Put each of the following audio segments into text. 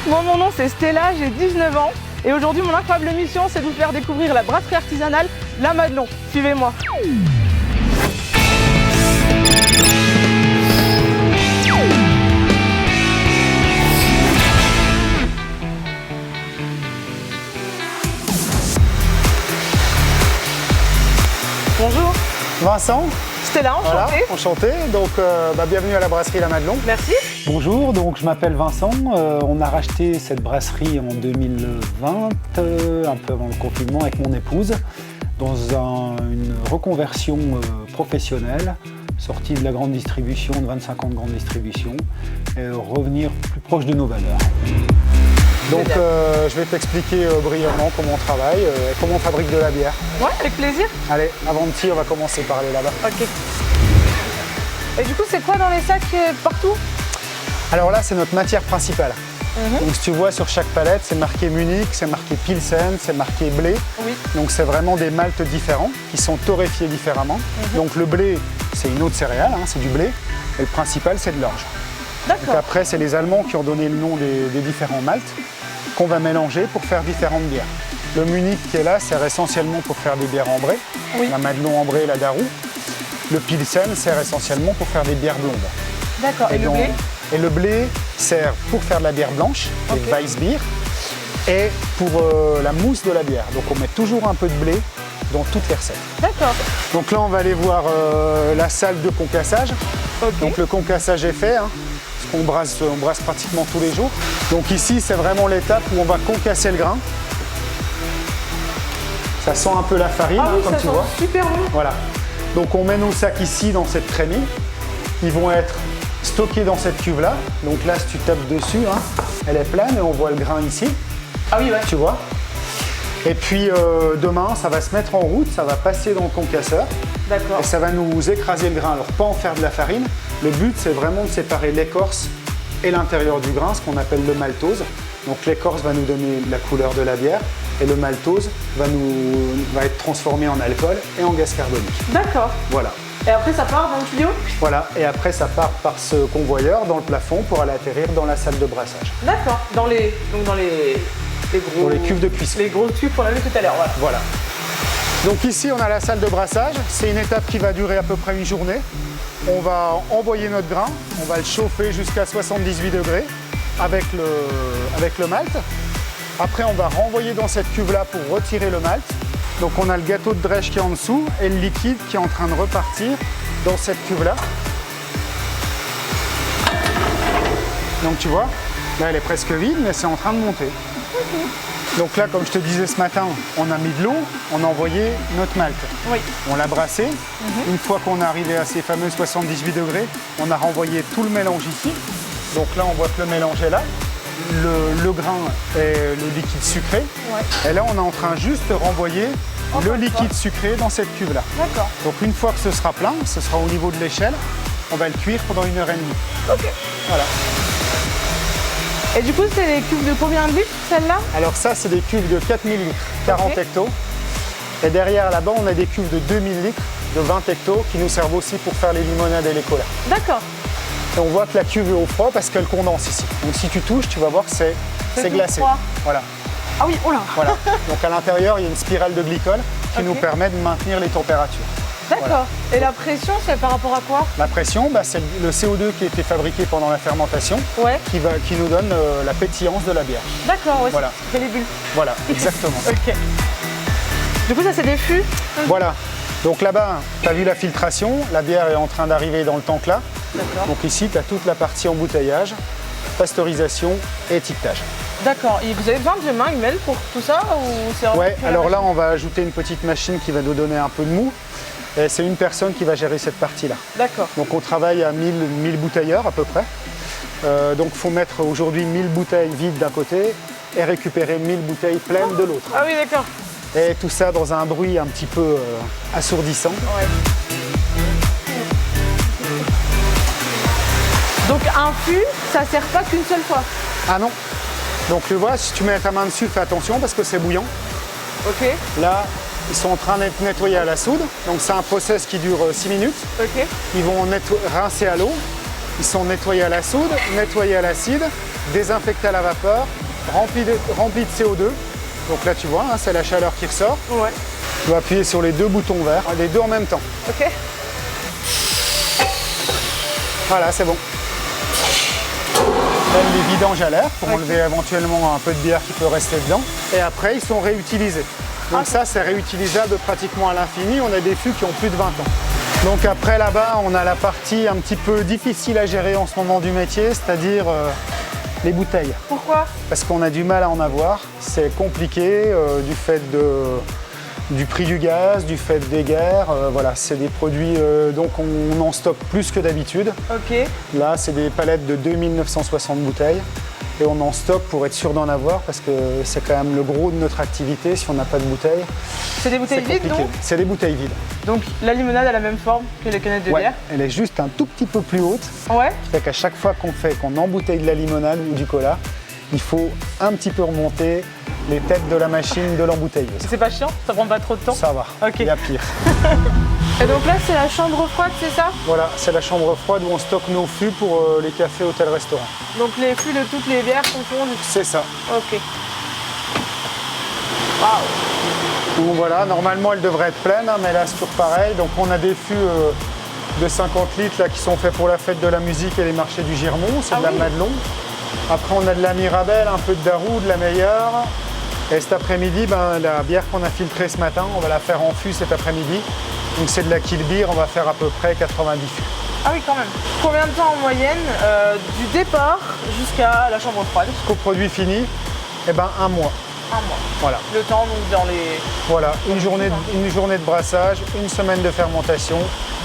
Moi, mon nom c'est Stella, j'ai 19 ans et aujourd'hui mon incroyable mission c'est de vous faire découvrir la brasserie artisanale La Madelon. Suivez-moi. Bonjour. Vincent. Stella, enchanté. Voilà, enchanté. Donc, bienvenue à la brasserie La Madelon. Merci. Bonjour, donc je m'appelle Vincent. On a racheté cette brasserie en 2020, un peu avant le confinement, avec mon épouse, dans une reconversion professionnelle, sortie de la grande distribution, de 25 ans de grande distribution, et revenir plus proche de nos valeurs. Donc, je vais t'expliquer brièvement comment on travaille et comment on fabrique de la bière. Ouais, avec plaisir. Allez, avant de tirer, on va commencer par aller là-bas. Ok. Et du coup, c'est quoi dans les sacs partout? Alors là, c'est notre matière principale. Donc si tu vois sur chaque palette, c'est marqué Munich, c'est marqué Pilsen, c'est marqué blé. Oui. Donc c'est vraiment des maltes différents qui sont torréfiés différemment. Donc le blé, c'est une autre céréale, hein, c'est du blé. Et le principal, c'est de l'orge. D'accord. Après, c'est les Allemands qui ont donné le nom des différents maltes qu'on va mélanger pour faire différentes bières. Le Munich qui est là sert essentiellement pour faire des bières ambrées. Oui. La Madelon ambrée et la Darou. Le Pilsen sert essentiellement pour faire des bières blondes. D'accord. Et le blé? Et le blé sert pour faire de la bière blanche, les Weissbier, et pour la mousse de la bière. Donc on met toujours un peu de blé dans toutes les recettes. D'accord. Donc là on va aller voir la salle de concassage. Donc le concassage est fait, hein, parce qu'on brasse pratiquement tous les jours. Donc ici c'est vraiment l'étape où on va concasser le grain. Ça sent un peu la farine, Ah oui, comme ça tu sent vois. super bon. Voilà. Donc on met nos sacs ici dans cette trémie. Ils vont être stockés dans cette cuve là. Donc là si tu tapes dessus, hein, elle est pleine et on voit le grain ici. Ah oui, ouais. Tu vois. Et puis demain ça va se mettre en route, ça va passer dans le concasseur. D'accord. Et ça va nous écraser le grain. Alors pas en faire de la farine. Le but c'est vraiment de séparer l'écorce et l'intérieur du grain, ce qu'on appelle le maltose. Donc l'écorce va nous donner la couleur de la bière et le maltose va être transformé en alcool et en gaz carbonique. D'accord. Voilà. Et après, ça part dans le tuyau? Voilà, et après ça part par ce convoyeur dans le plafond pour aller atterrir dans la salle de brassage. D'accord. Dans les gros... Dans les cuves de cuisson. Les gros tubes qu'on a vu tout à l'heure, voilà. Voilà. Donc ici on a la salle de brassage, c'est une étape qui va durer à peu près une journée. On va envoyer notre grain, on va le chauffer jusqu'à 78 degrés avec le malt. Après on va renvoyer dans cette cuve là pour retirer le malt. Donc on a le gâteau de drèche qui est en dessous et le liquide qui est en train de repartir dans cette cuve là. Donc tu vois, là elle est presque vide mais c'est en train de monter. Donc là comme je te disais ce matin, on a mis de l'eau, on a envoyé notre malt. Oui. On l'a brassé. Une fois qu'on est arrivé à ces fameux 78 degrés, on a renvoyé tout le mélange ici. Donc là on voit que le mélange est là. Le grain et le liquide sucré. Ouais. Et là, on est en train juste de renvoyer le liquide sucré dans cette cuve-là. D'accord. Donc une fois que ce sera plein, ce sera au niveau de l'échelle, on va le cuire pendant 1h30. Ok. Voilà. Et du coup, c'est les cuves de combien de litres, celle-là? Alors ça, c'est des cuves de 4000 litres, 40 hectos. Et derrière, là-bas, on a des cuves de 2000 litres, de 20 hectos, qui nous servent aussi pour faire les limonades et les colas. D'accord. Et on voit que la cuve est au froid parce qu'elle condense ici. Donc si tu touches, tu vas voir que c'est glacé. Froid. Voilà. Ah oui, oh là. Voilà. Donc à l'intérieur, il y a une spirale de glycol qui nous permet de maintenir les températures. D'accord. Voilà. Et la pression, c'est par rapport à quoi? La pression, c'est le CO2 qui a été fabriqué pendant la fermentation qui nous donne la pétillance de la bière. D'accord, ouais, voilà. Ça fait les bulles. Voilà, exactement. Ok. Du coup, ça, c'est des fûts? Voilà. Donc là-bas, tu as vu la filtration, la bière est en train d'arriver dans le tank là. Donc ici, tu as toute la partie embouteillage, pasteurisation et étiquetage. D'accord. Et vous avez besoin de manuel pour tout ça ou Ouais, alors là, on va ajouter une petite machine qui va nous donner un peu de mou. Et c'est une personne qui va gérer cette partie-là. D'accord. Donc on travaille à 1000 bouteilleurs à peu près. Donc il faut mettre aujourd'hui 1000 bouteilles vides d'un côté et récupérer 1000 bouteilles pleines de l'autre. Ah oui, d'accord. Et tout ça dans un bruit un petit peu assourdissant. Ouais. Donc un fût, ça sert pas qu'une seule fois? Ah non. Donc tu vois, si tu mets ta main dessus, fais attention parce que c'est bouillant. Ok. Là, ils sont en train d'être nettoyés à la soude. Donc c'est un process qui dure 6 minutes. Ok. Ils vont rincer à l'eau Ils sont nettoyés à la soude, nettoyés à l'acide, désinfectés à la vapeur, remplis de CO2. Donc là tu vois, hein, c'est la chaleur qui ressort. Ouais. Tu vas appuyer sur les deux boutons verts, les deux en même temps. Ok. Voilà, c'est bon. Là, les vidanges à l'air pour enlever éventuellement un peu de bière qui peut rester dedans. Et après, ils sont réutilisés. Donc ça, c'est réutilisable pratiquement à l'infini. On a des fûts qui ont plus de 20 ans. Donc après, là-bas, on a la partie un petit peu difficile à gérer en ce moment du métier, c'est-à-dire les bouteilles. Pourquoi? Parce qu'on a du mal à en avoir. C'est compliqué du fait du prix du gaz, du fait des guerres. Voilà, c'est des produits, donc on en stocke plus que d'habitude. Ok. Là, c'est des palettes de 2960 bouteilles et on en stocke pour être sûr d'en avoir parce que c'est quand même le gros de notre activité. Si on n'a pas de bouteilles, C'est des bouteilles vides, donc? C'est des bouteilles vides. Donc la limonade a la même forme que les canettes de Ouais, bière? elle est juste un tout petit peu plus haute. Ouais. C'est qu'à chaque fois qu'on embouteille de la limonade ou du cola, il faut un petit peu remonter les têtes de la machine de l'embouteilleuse. C'est pas chiant? Ça prend pas trop de temps? Ça va, Ok. il y a pire. Et donc là, c'est la chambre froide, c'est ça? Voilà, c'est la chambre froide où on stocke nos fûts pour les cafés, hôtels, restaurants. Donc les fûts de toutes les bières sont fondus? C'est ça. Ok. Waouh! Donc voilà, normalement elle devrait être pleine, hein, mais là c'est toujours pareil. Donc on a des fûts de 50 litres là, qui sont faits pour la fête de la musique et les marchés du Girmont, c'est de la Madelon. Après on a de la Mirabelle, un peu de Darou, de la meilleure. Et cet après-midi, la bière qu'on a filtrée ce matin, on va la faire en fût cet après-midi. Donc c'est de la Kill Beer, on va faire à peu près 90 fûts. Ah oui, quand même. Combien de temps en moyenne du départ jusqu'à la chambre froide? Jusqu'au produit fini, eh ben, un mois. Un mois. Voilà. Le temps donc dans les... Voilà, une journée de brassage, une semaine de fermentation,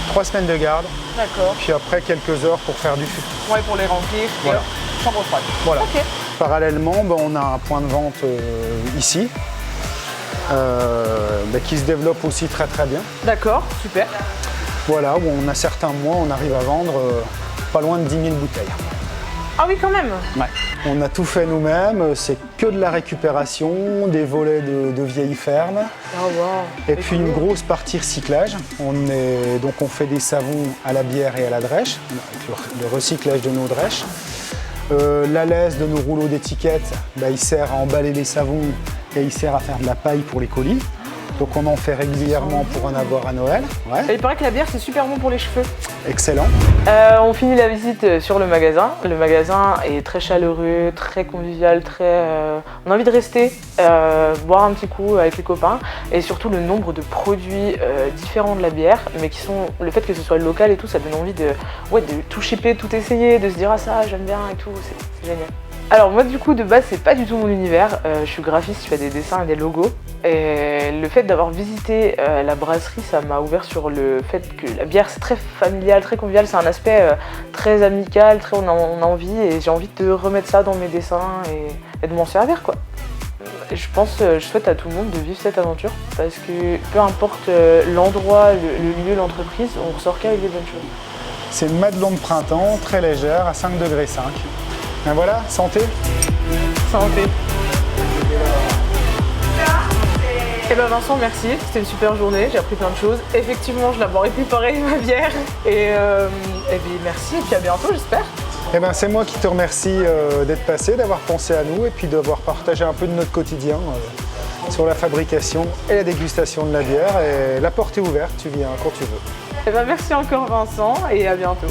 3 semaines de garde. D'accord. Puis après quelques heures pour faire du fût. Ouais, pour les remplir. Voilà. Et chambre froide. Voilà. Ok. Parallèlement, on a un point de vente ici qui se développe aussi très très bien. D'accord, super. Voilà, où on a certains mois, on arrive à vendre pas loin de 10 000 bouteilles. Ah oui, quand même. Ouais. On a tout fait nous-mêmes, c'est que de la récupération, des volets de vieilles fermes. Oh, wow. Et puis une grosse partie recyclage. Donc on fait des savons à la bière et à la drèche, le recyclage de nos drèches. La laisse de nos rouleaux d'étiquettes, il sert à emballer les savons et il sert à faire de la paille pour les colis. Donc on en fait régulièrement pour en avoir à Noël. Ouais. Et il paraît que la bière c'est super bon pour les cheveux. Excellent. On finit la visite sur le magasin. Le magasin est très chaleureux, très convivial, on a envie de rester, boire un petit coup avec les copains. Et surtout le nombre de produits différents de la bière, mais qui sont, le fait que ce soit local et tout, ça donne envie de tout shipper, tout essayer, de se dire ah ça j'aime bien et tout, c'est génial. Alors moi du coup de base c'est pas du tout mon univers, je suis graphiste, je fais des dessins et des logos et le fait d'avoir visité la brasserie ça m'a ouvert sur le fait que la bière c'est très familial, très convivial, c'est un aspect très amical, on a envie et j'ai envie de remettre ça dans mes dessins et de m'en servir quoi. Je souhaite à tout le monde de vivre cette aventure parce que peu importe l'endroit, le lieu, l'entreprise, on ressort qu'avec des bonnes choses. C'est une Madelon de printemps, très légère, à 5,5 degrés. Ben voilà, santé. Santé. Eh ben Vincent, merci, c'était une super journée, j'ai appris plein de choses. Effectivement, je la boirai plus pareil ma bière. Et bien merci, et puis à bientôt j'espère. Eh ben c'est moi qui te remercie d'être passé, d'avoir pensé à nous et puis d'avoir partagé un peu de notre quotidien sur la fabrication et la dégustation de la bière. Et la porte est ouverte, tu viens quand tu veux. Eh ben merci encore Vincent et à bientôt.